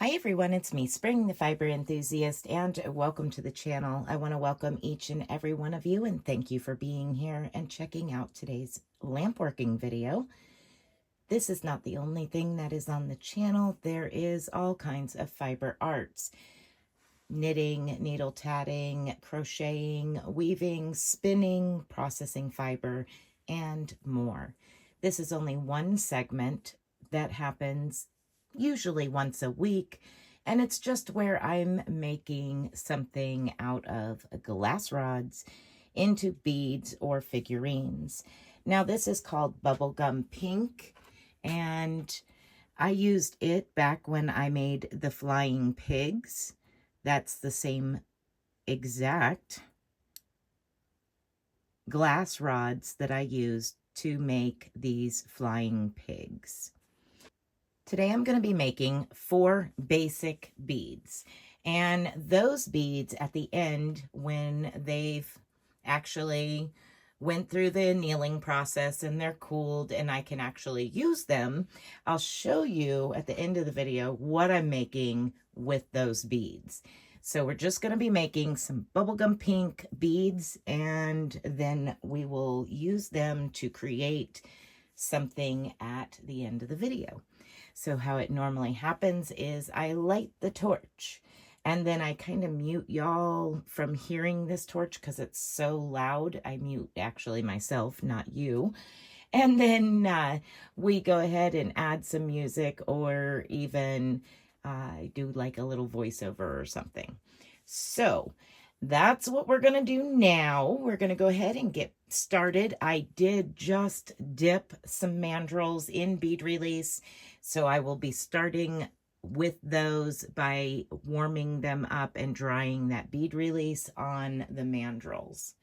Hi everyone, it's me, Spring, the fiber enthusiast, and welcome to the channel. I want to welcome each and every one of you and thank you for being here and checking out today's lampworking video. This is not the only thing that is on the channel. There is all kinds of fiber arts. Knitting, needle tatting, crocheting, weaving, spinning, processing fiber, and more. This is only one segment that happens usually once a week, and it's just where I'm making something out of glass rods into beads or figurines. Now this is called bubblegum pink, and I used it back when I made the flying pigs. That's the same exact glass rods that I used to make these flying pigs. Today I'm going to be making 4 basic beads, and those beads at the end, when they've actually went through the annealing process and they're cooled and I can actually use them, I'll show you at the end of the video what I'm making with those beads. So we're just going to be making some bubblegum pink beads, and then we will use them to create something at the end of the video. So how it normally happens is I light the torch, and then I kind of mute y'all from hearing this torch because it's so loud. I mute actually myself, not you. And then we go ahead and add some music, or even do like a little voiceover or something. So that's what we're going to do now. We're going to go ahead and get started. I did just dip some mandrels in bead release, so I will be starting with those by warming them up and drying that bead release on the mandrels.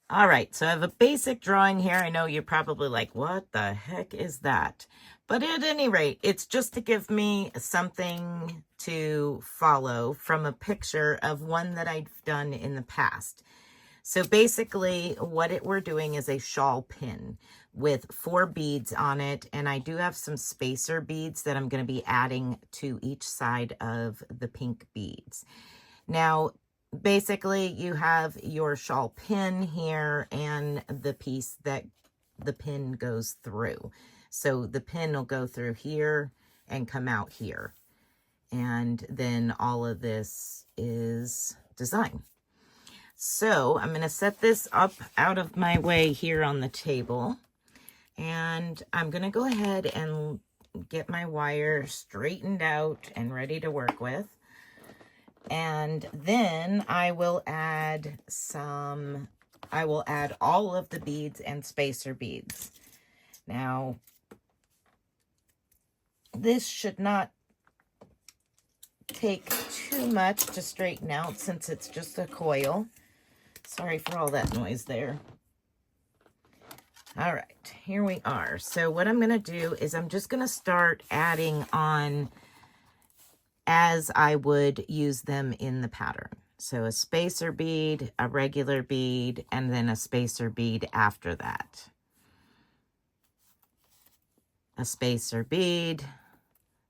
All right, so I have a basic drawing here. I know you're probably like, what the heck is that? But at any rate, it's just to give me something to follow from a picture of one that I've done in the past. So basically what we're doing is a shawl pin with 4 beads on it, and I do have some spacer beads that I'm going to be adding to each side of the pink beads. Now, basically you have your shawl pin here and the piece that the pin goes through. So the pin will go through here and come out here. And then all of this is design. So I'm going to set this up out of my way here on the table. And I'm going to go ahead and get my wire straightened out and ready to work with. And then I will add all of the beads and spacer beads. Now, this should not take too much to straighten out since it's just a coil. Sorry for all that noise there. All right, here we are. So what I'm going to do is I'm just going to start adding on as I would use them in the pattern. So a spacer bead, a regular bead, and then a spacer bead after that. A spacer bead,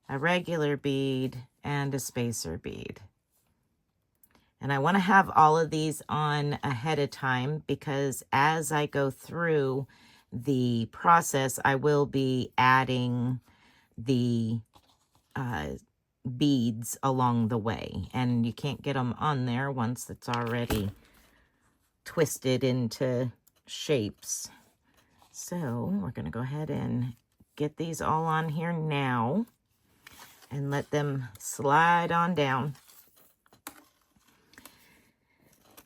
a regular bead, and a spacer bead. And I want to have all of these on ahead of time because as I go through the process, I will be adding the beads along the way. And you can't get them on there once it's already twisted into shapes. So we're going to go ahead and get these all on here now and let them slide on down.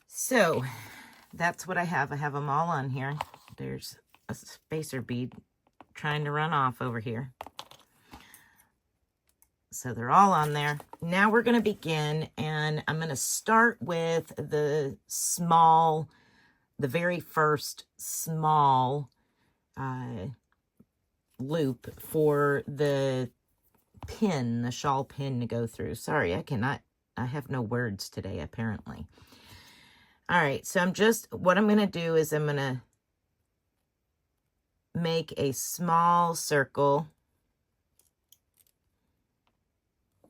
So that's what I have. I have them all on here. There's a spacer bead trying to run off over here. So they're all on there. Now we're going to begin, and I'm going to start with the very first small loop for the pin, the shawl pin to go through. Sorry, I have no words today, apparently. All right, so what I'm going to do is I'm going to make a small circle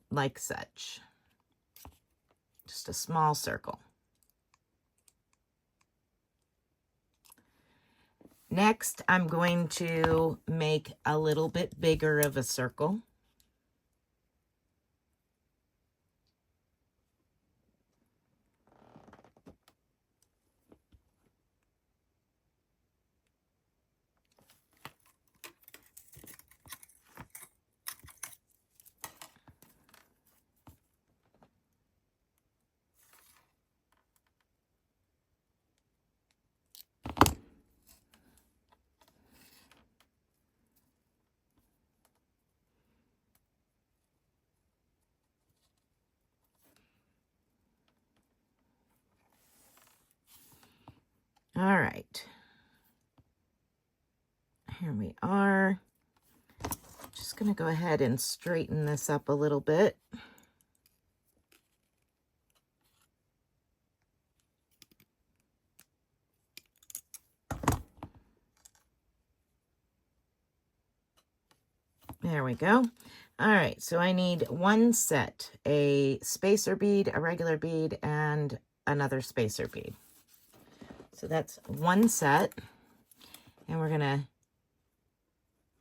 like such. Just a small circle. Next, I'm going to make a little bit bigger of a circle. All right, here we are. Just going to go ahead and straighten this up a little bit. There we go. All right, so I need one set, a spacer bead, a regular bead, and another spacer bead. So that's one set, and we're going to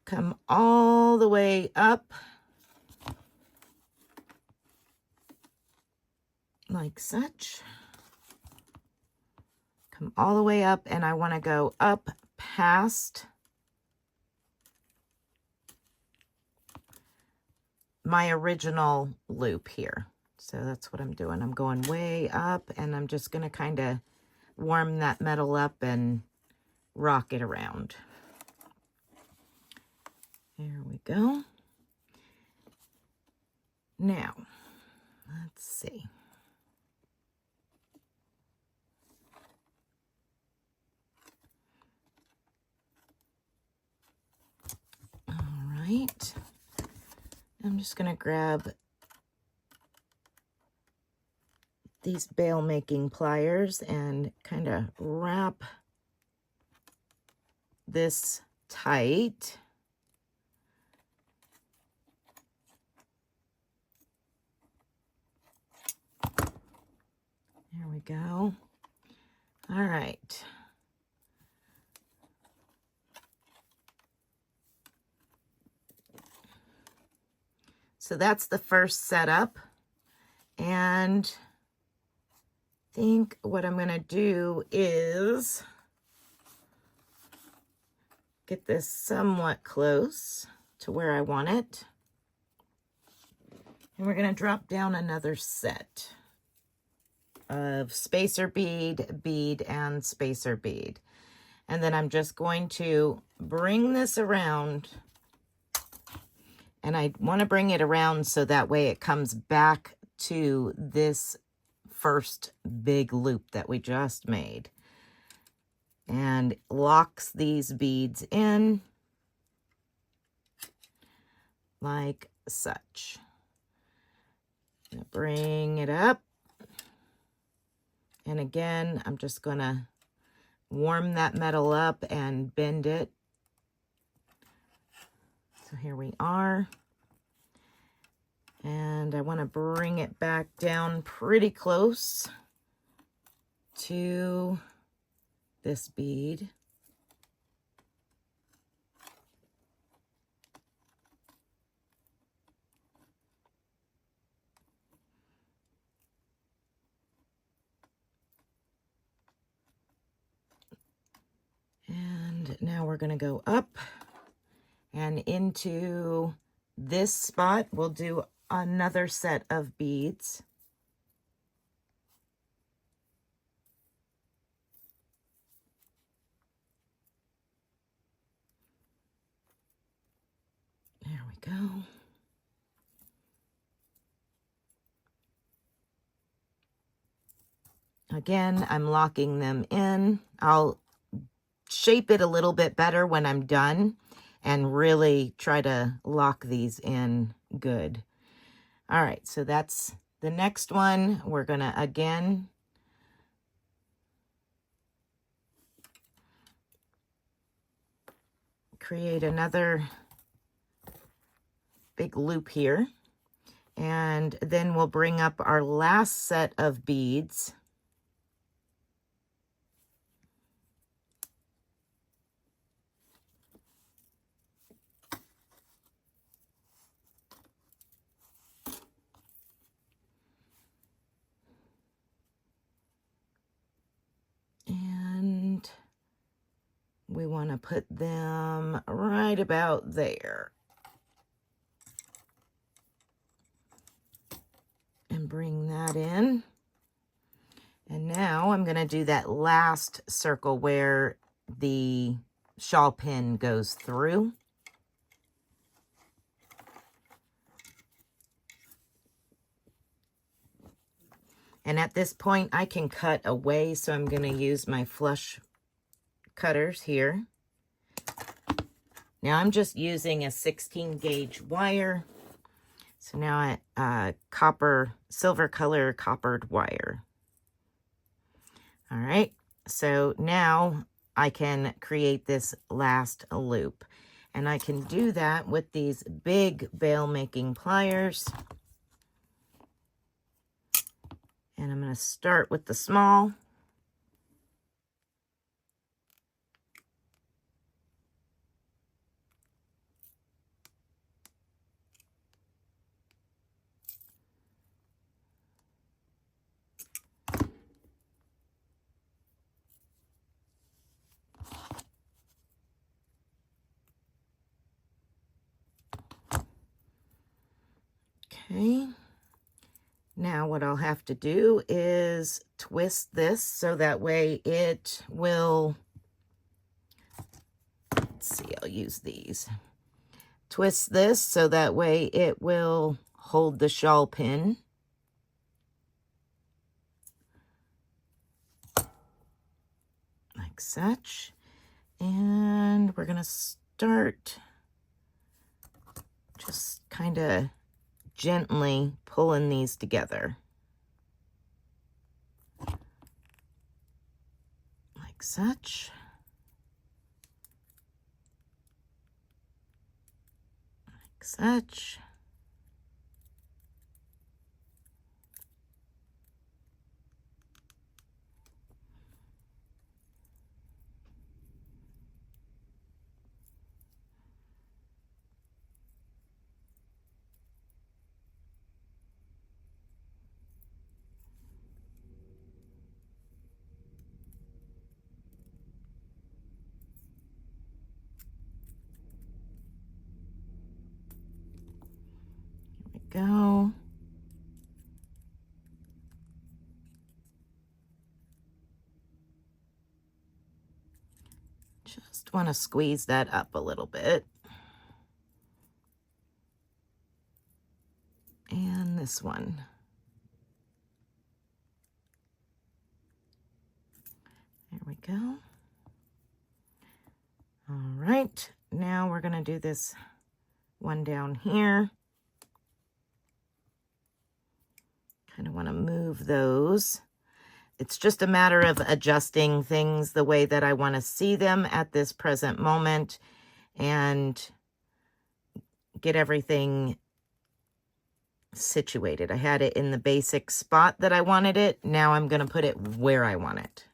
come all the way up like such. Come all the way up, and I want to go up past my original loop here. So that's what I'm doing. I'm going way up, and I'm just going to kind of warm that metal up and rock it around. There we go. Now, let's see. All right. I'm just going to grab these bail making pliers and kind of wrap this tight. There we go. All right. So that's the first setup. And I think what I'm going to do is get this somewhat close to where I want it. And we're going to drop down another set of spacer bead, bead, and spacer bead. And then I'm just going to bring this around, and I want to bring it around so that way it comes back to this first big loop that we just made and locks these beads in like such. Bring it up, and again I'm just gonna warm that metal up and bend it. So here we are, and I want to bring it back down pretty close to this bead. And now we're going to go up and into this spot. We'll do another set of beads. There we go. Again, I'm locking them in. I'll shape it a little bit better when I'm done and really try to lock these in good. All right, so that's the next one. We're gonna again create another big loop here, and then we'll bring up our last set of beads. And we want to put them right about there. And bring that in. And now I'm going to do that last circle where the shawl pin goes through. And at this point I can cut away, so I'm going to use my flush cutters here. Now I'm just using a 16 gauge wire. So now I silver color coppered wire. All right, so now I can create this last loop, and I can do that with these big bail making pliers. And I'm going to start with the small. Okay, now what I'll have to do is twist this so that way it will, let's see, I'll use these. Twist this so that way it will hold the shawl pin. Like such. And we're going to start just kind of gently pulling these together. Like such. Like such. Just want to squeeze that up a little bit. And this one. There we go. All right, now we're going to do this one down here. Kind of want to move those. It's just a matter of adjusting things the way that I want to see them at this present moment and get everything situated. I had it in the basic spot that I wanted it. Now I'm going to put it where I want it.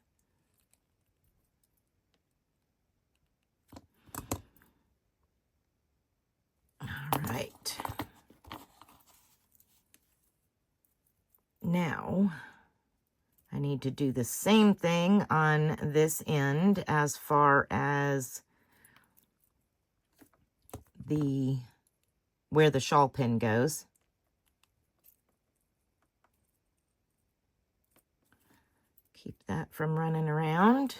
All right. Now I need to do the same thing on this end as far as where the shawl pin goes. Keep that from running around.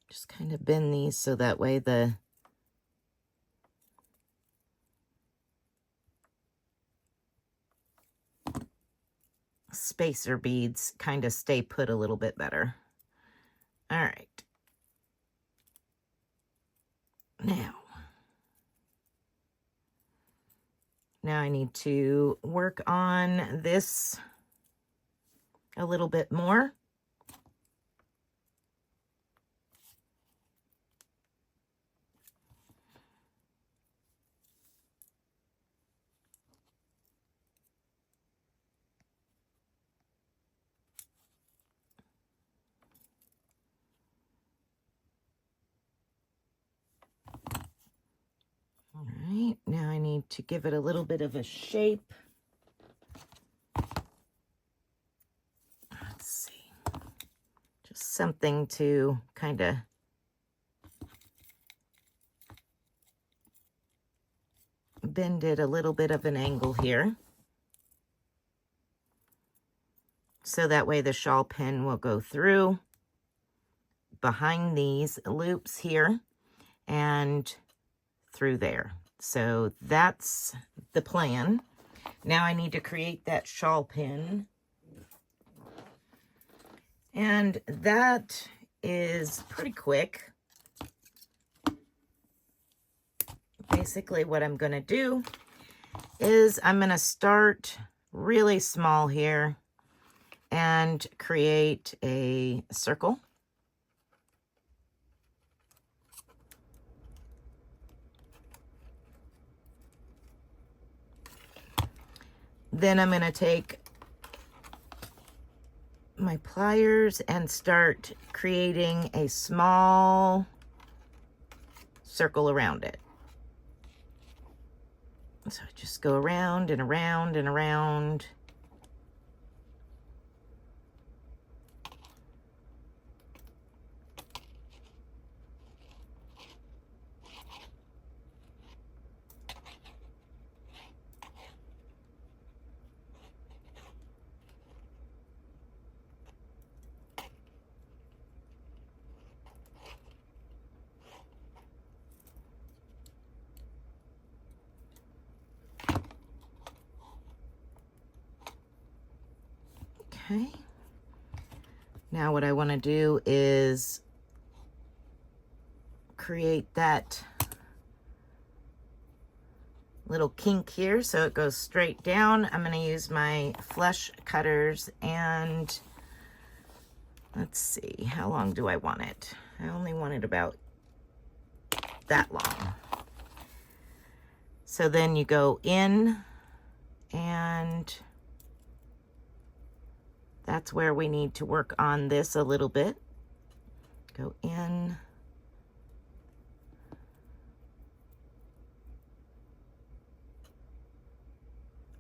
Just kind of bend these so that way the spacer beads kind of stay put a little bit better. All right. Now I need to work on this a little bit more. All right, now I need to give it a little bit of a shape. Let's see, just something to kind of bend it a little bit of an angle here. So that way the shawl pin will go through behind these loops here and through there. So that's the plan. Now I need to create that shawl pin. And that is pretty quick. Basically what I'm going to do is I'm going to start really small here and create a circle. Then I'm going to take my pliers and start creating a small circle around it. So I just go around and around and around. Okay. Now what I want to do is create that little kink here so it goes straight down. I'm going to use my flush cutters and let's see, how long do I want it? I only want it about that long. So then you go in and that's where we need to work on this a little bit. Go in.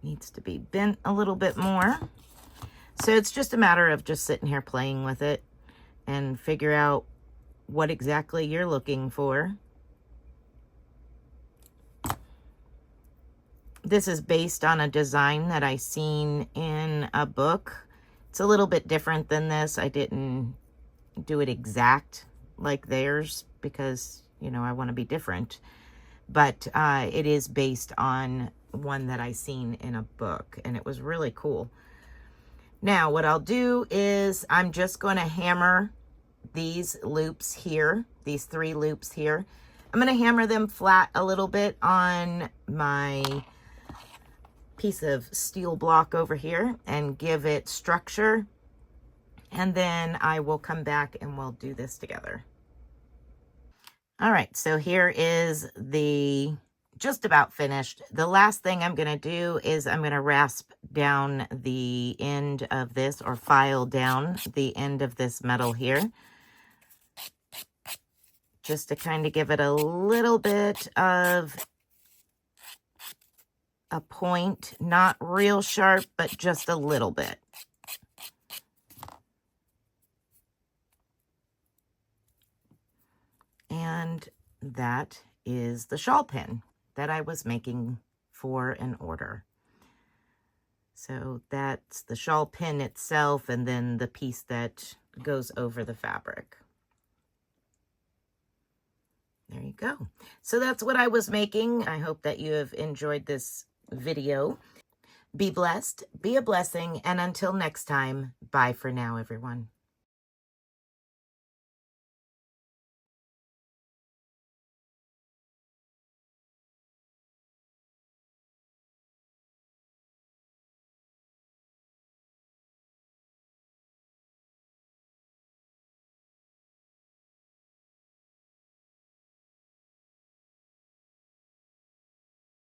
Needs to be bent a little bit more. So it's just a matter of just sitting here playing with it and figure out what exactly you're looking for. This is based on a design that I seen in a book. It's a little bit different than this. I didn't do it exact like theirs because, you know, I want to be different. But it is based on one that I seen in a book, and it was really cool. Now, what I'll do is I'm just going to hammer these loops here, these 3 loops here. I'm going to hammer them flat a little bit on my piece of steel block over here and give it structure. And then I will come back and we'll do this together. All right, so here is the just about finished. The last thing I'm going to do is I'm going to rasp down the end of this, or file down the end of this metal here, just to kind of give it a little bit of a point, not real sharp, but just a little bit. And that is the shawl pin that I was making for an order. So that's the shawl pin itself, and then the piece that goes over the fabric. There you go. So that's what I was making. I hope that you have enjoyed this video. Be blessed, be a blessing, and until next time, bye for now, everyone.